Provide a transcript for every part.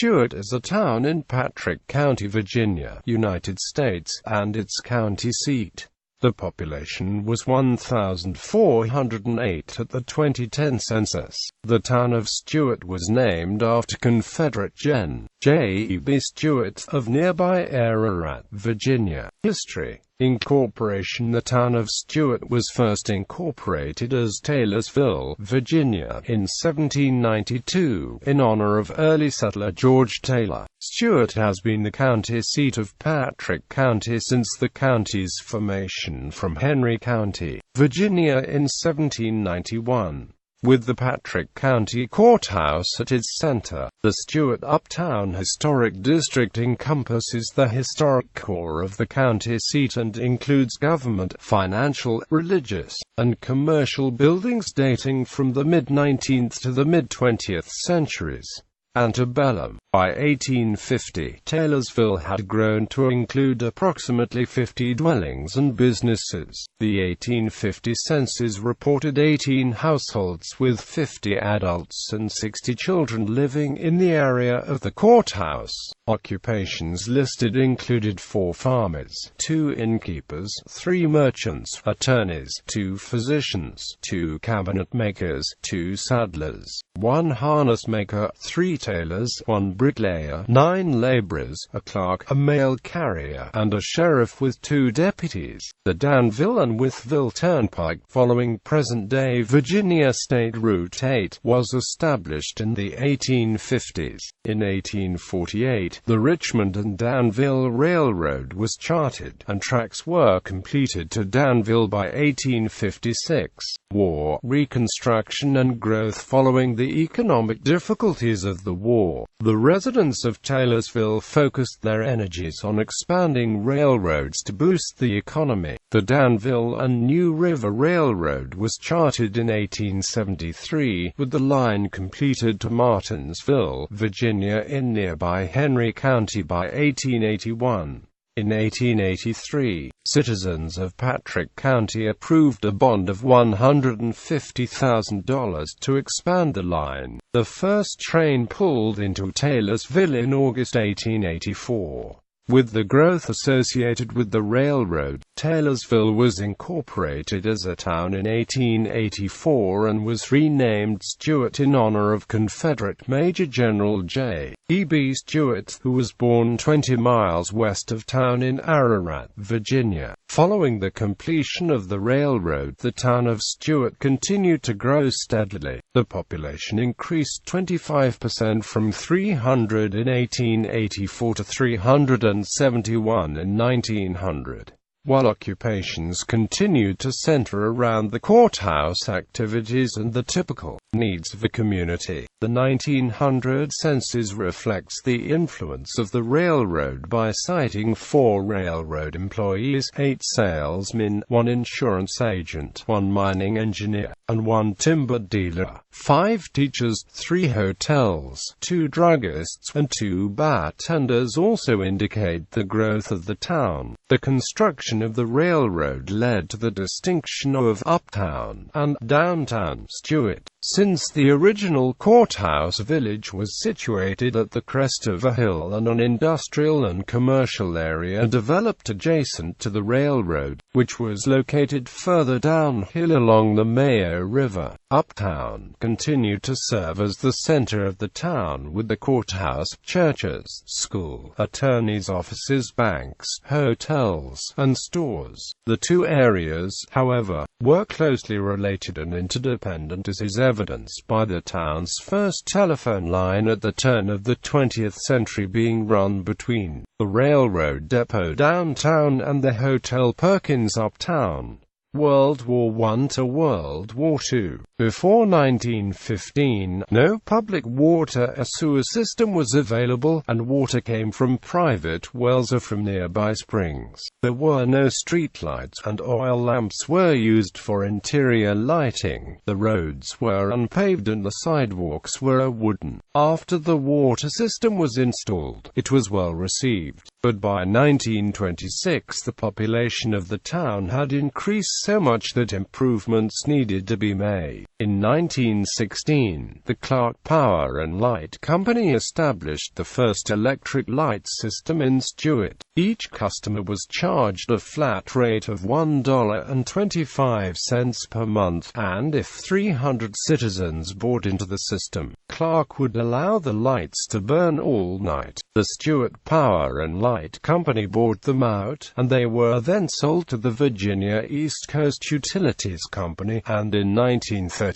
Stuart is a town in Patrick County, Virginia, United States, and its county seat. The population was 1,408 at the 2010 census. The town of Stuart was named after Confederate Gen.J.E.B. Stuart of nearby Ararat, Virginia. History. Incorporation. The town of Stuart was first incorporated as Taylorsville, Virginia, in 1792, in honor of early settler George Taylor. Stuart has been the county seat of Patrick County since the county's formation from Henry County, Virginia in 1791. With the Patrick County Courthouse at its center, the Stuart Uptown Historic District encompasses the historic core of the county seat and includes government, financial, religious, and commercial buildings dating from the mid-19th to the mid-20th centuries. Antebellum. By 1850, Taylorsville had grown to include approximately 50 dwellings and businesses. The 1850 census reported 18 households with 50 adults and 60 children living in the area of the courthouse. Occupations listed included 4 farmers, 2 innkeepers, 3 merchants, attorneys, 2 physicians, 2 cabinet makers, 2 saddlers, 1 harness maker, 3 tailors, 1 bricklayer, 9 laborers, a clerk, a mail carrier, and a sheriff with 2 deputies. The Danville and Wytheville Turnpike, following present-day Virginia State Route 8, was established in the 1850s. In 1848, the Richmond and Danville Railroad was chartered, and tracks were completed to Danville by 1856. War, Reconstruction and growth. Following the economic difficulties of the war, the residents of Taylorsville focused their energies on expanding railroads to boost the economy. The Danville and New River Railroad was chartered in 1873, with the line completed to Martinsville, Virginia in nearby Henry County by 1881. In 1883, citizens of Patrick County approved a bond of $150,000 to expand the line. The first train pulled into Taylorsville in August 1884. With the growth associated with the railroad, Taylorsville was incorporated as a town in 1884 and was renamed Stuart in honor of Confederate Major General J.E.B. Stuart, who was born 20 miles west of town in Ararat, Virginia. Following the completion of the railroad, the town of Stuart continued to grow steadily. The population increased 25% from 300 in 1884 to 371 in 1900. While occupations continued to center around the courthouse activities and the typical needs of the community, the 1900 census reflects the influence of the railroad by citing 4 railroad employees, 8 salesmen, 1 insurance agent, 1 mining engineer, and 1 timber dealer, 5 teachers, 3 hotels, 2 druggists, and 2 bartenders also indicate the growth of the town. The construction of the railroad led to the distinction of uptown and downtown Stuart. Since the original courthouse village was situated at the crest of a hill and an industrial and commercial area developed adjacent to the railroad, which was located further downhill along the Mayo River, uptown continued to serve as the center of the town, with the courthouse, churches, school, attorneys' offices, banks, hotels, and stores. The 2 areas, however, were closely related and interdependent, as is evidenced by the town's first telephone line at the turn of the 20th century being run between the railroad depot downtown and the Hotel Perkins uptown. World War I to World War II. Before 1915, no public water or sewer system was available, and water came from private wells or from nearby springs. There were no streetlights, and oil lamps were used for interior lighting. The roads were unpaved and the sidewalks were wooden. After the water system was installed, it was well received. But by 1926 the population of the town had increased so much that improvements needed to be made. In 1916, the Clark Power and Light Company established the first electric light system in Stuart. Each customer was charged a flat rate of $1.25 per month, and if 300 citizens bought into the system, Clark would allow the lights to burn all night. The Stuart Power and Light Company bought them out, and they were then sold to the Virginia East Coast Utilities Company, and in 1938,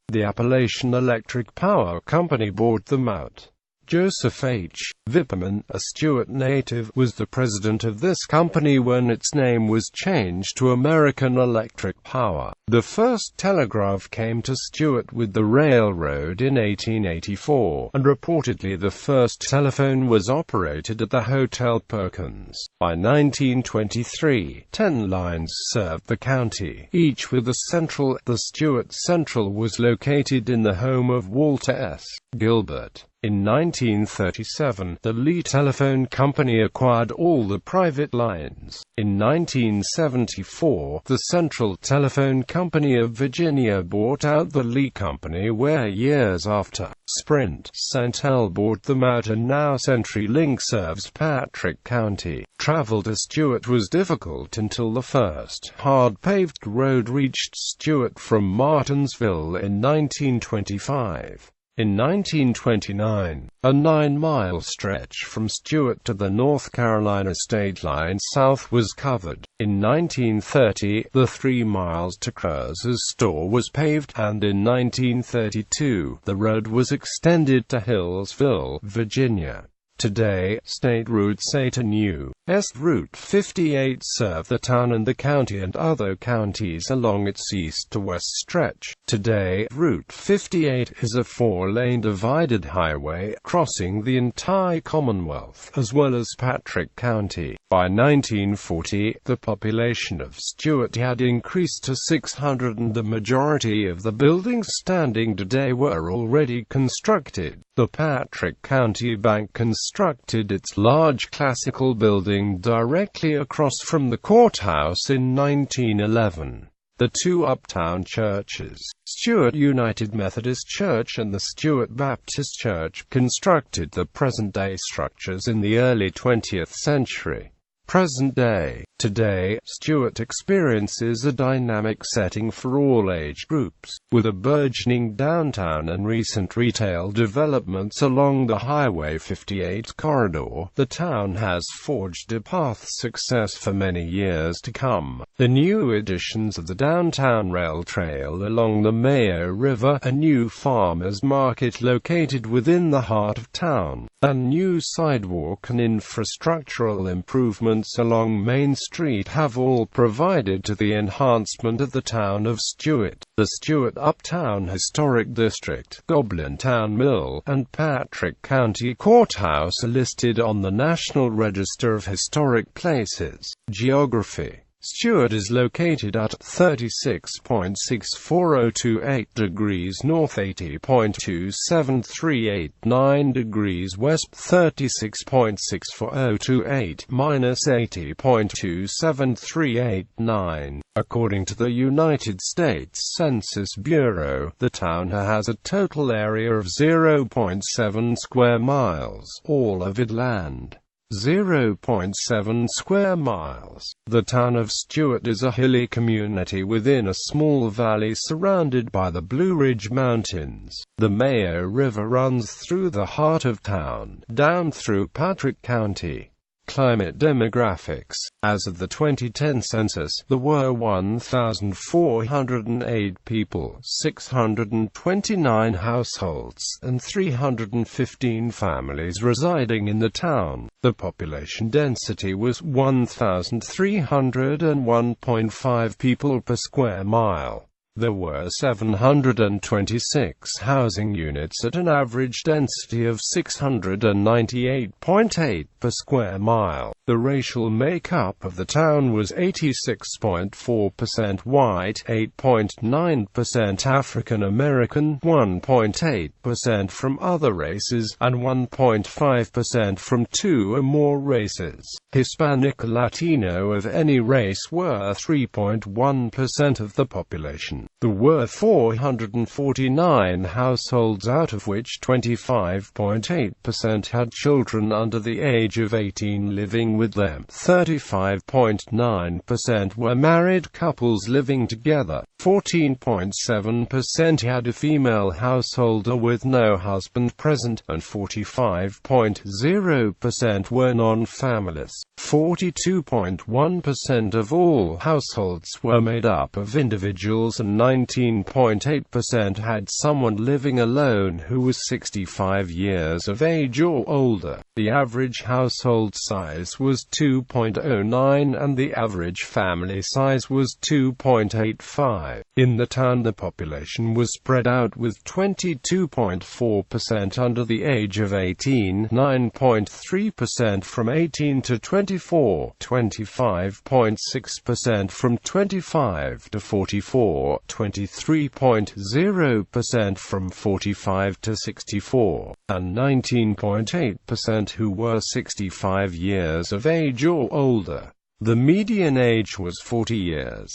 the Appalachian Electric Power Company bought them out. Joseph H. Vipperman, a Stuart native, was the president of this company when its name was changed to American Electric Power. The first telegraph came to Stuart with the railroad in 1884, and reportedly the first telephone was operated at the Hotel Perkins. By 1923, 10 lines served the county, each with a central. The Stuart Central was located in the home of Walter S. Gilbert. In 1937, the Lee Telephone Company acquired all the private lines. In 1974, the Central Telephone Company of Virginia bought out the Lee Company, where years after, Sprint Centel bought them out, and now CenturyLink serves Patrick County. Travel to Stuart was difficult until the first hard-paved road reached Stuart from Martinsville in 1925. In 1929, a 9-mile stretch from Stuart to the North Carolina state line south was covered. In 1930, the 3 miles to Curz's store was paved, and in 1932, the road was extended to Hillsville, Virginia. Today, State Routes 8 and U.S. Route 58 serve the town and the county and other counties along its east-to-west stretch. Today, Route 58 is a 4-lane divided highway crossing the entire Commonwealth, as well as Patrick County. By 1940, the population of Stuart had increased to 600, and the majority of the buildings standing today were already constructed. The Patrick County Bank constructed its large classical building directly across from the courthouse in 1911. The two uptown churches, Stuart United Methodist Church and the Stuart Baptist Church, constructed the present-day structures in the early 20th century. Present day. Today, Stuart experiences a dynamic setting for all age groups, with a burgeoning downtown and recent retail developments along the Highway 58 corridor. The town has forged a path of success for many years to come. The new additions of the downtown rail trail along the Mayo River, a new farmers market located within the heart of town, and new sidewalk and infrastructural improvements along Main Street have all provided to the enhancement of the town of Stuart. The Stuart Uptown Historic District, Goblin Town Mill, and Patrick County Courthouse are listed on the National Register of Historic Places. Geography. Stuart is located at 36.64028 degrees north, 80.27389 degrees west, 36.64028 minus 80.27389. According to the United States Census Bureau, the town has a total area of 0.7 square miles, all of it land. 0.7 square miles. The town of Stuart is a hilly community within a small valley surrounded by the Blue Ridge Mountains. The Mayo River runs through the heart of town, down through Patrick County. Climate demographics. As of the 2010 census, there were 1,408 people, 629 households, and 315 families residing in the town. The population density was 1,301.5 people per square mile. There were 726 housing units at an average density of 698.8 per square mile. The racial makeup of the town was 86.4% white, 8.9% African American, 1.8% from other races, and 1.5% from 2 or more races. Hispanic or Latino of any race were 3.1% of the population. There were 449 households, out of which 25.8% had children under the age of 18 living with them. 35.9% were married couples living together. 14.7% had a female householder with no husband present, and 45.0% were non-families. 42.1% of all households were made up of individuals, and 19.8% had someone living alone who was 65 years of age or older. The average household size was 2.09 and the average family size was 2.85. In the town, the population was spread out with 22.4% under the age of 18, 9.3% from 18 to 24, 25.6% from 25 to 44, 23.0% from 45 to 64, and 19.8% who were 65 years of age or older. The median age was 40 years.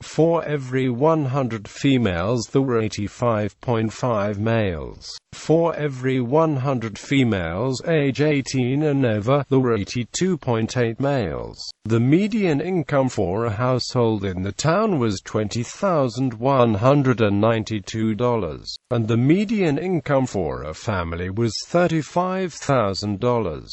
For every 100 females there were 85.5 males. For every 100 females age 18 and over, there were 82.8 males. The median income for a household in the town was $20,192, and the median income for a family was $35,000.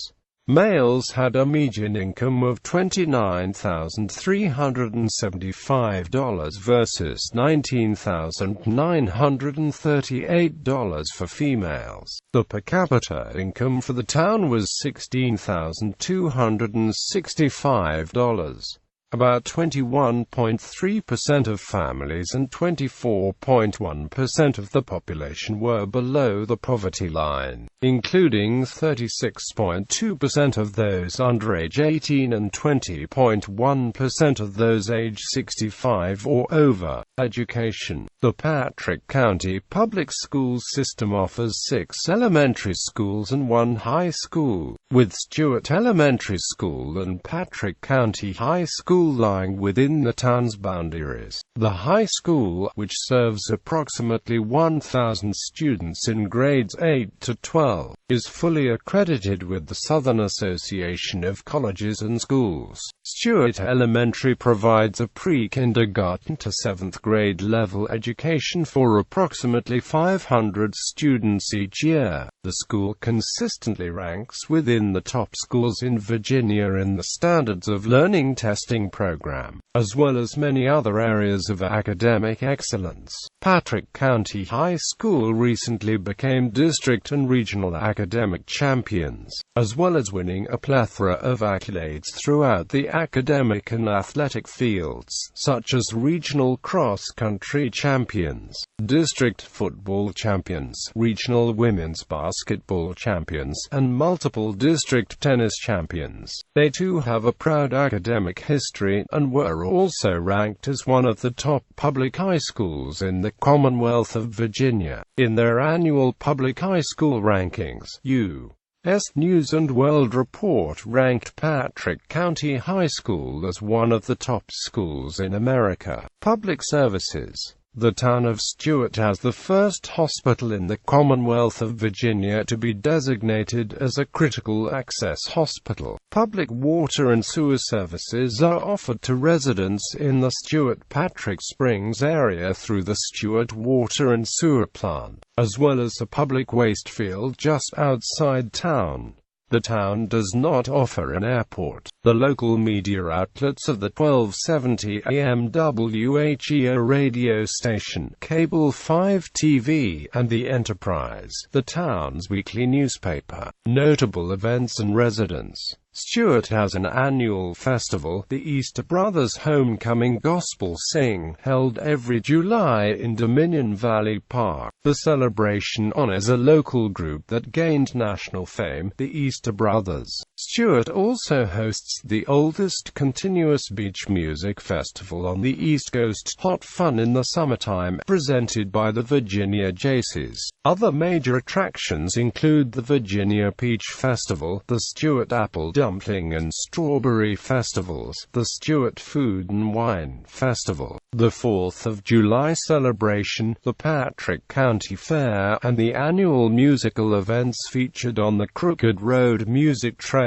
Males had a median income of $29,375 versus $19,938 for females. The per capita income for the town was $16,265. About 21.3% of families and 24.1% of the population were below the poverty line, including 36.2% of those under age 18 and 20.1% of those age 65 or over. Education. The Patrick County Public School System offers 6 elementary schools and 1 high school, with Stuart Elementary School and Patrick County High School lying within the town's boundaries. The high school, which serves approximately 1,000 students in grades 8 to 12, is fully accredited with the Southern Association of Colleges and Schools. Stuart Elementary provides a pre-kindergarten to 7th grade level education for approximately 500 students each year. The school consistently ranks within the top schools in Virginia in the Standards of Learning testing program, as well as many other areas of academic excellence. Patrick County High School recently became district and regional academic champions, as well as winning a plethora of accolades throughout the academic and athletic fields, such as regional cross-country champions, district football champions, regional women's basketball champions, and multiple district tennis champions. They too have a proud academic history, and were also ranked as one of the top public high schools in the Commonwealth of Virginia. In their annual public high school rankings, U.S. News & World Report ranked Patrick County High School as one of the top schools in America. Public services. The town of Stuart has the first hospital in the Commonwealth of Virginia to be designated as a critical access hospital. Public water and sewer services are offered to residents in the Stuart-Patrick Springs area through the Stuart Water and Sewer Plant, as well as a public waste field just outside town. The town does not offer an airport. The local media outlets of the 1270 AM WHEA radio station, Cable 5 TV, and the Enterprise, the town's weekly newspaper. Notable events and residents. Stuart has an annual festival, the Easter Brothers Homecoming Gospel Sing, held every July in Dominion Valley Park. The celebration honors a local group that gained national fame, the Easter Brothers. Stuart also hosts the oldest continuous beach music festival on the East Coast, Hot Fun in the summertime, presented by the Virginia Jaycees. Other major attractions include the Virginia Peach Festival, the Stuart Apple Dumpling and Strawberry Festivals, the Stuart Food and Wine Festival, the 4th of July celebration, the Patrick County Fair, and the annual musical events featured on the Crooked Road Music Trail.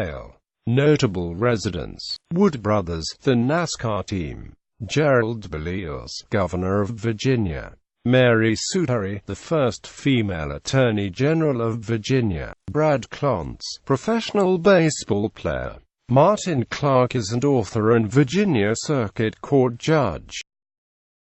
Notable residents: Wood Brothers, the NASCAR team; Gerald Berlioz, Governor of Virginia; Mary Sutari, the first female Attorney General of Virginia; Brad Clontz, professional baseball player; Martin Clark is an author and Virginia Circuit Court judge.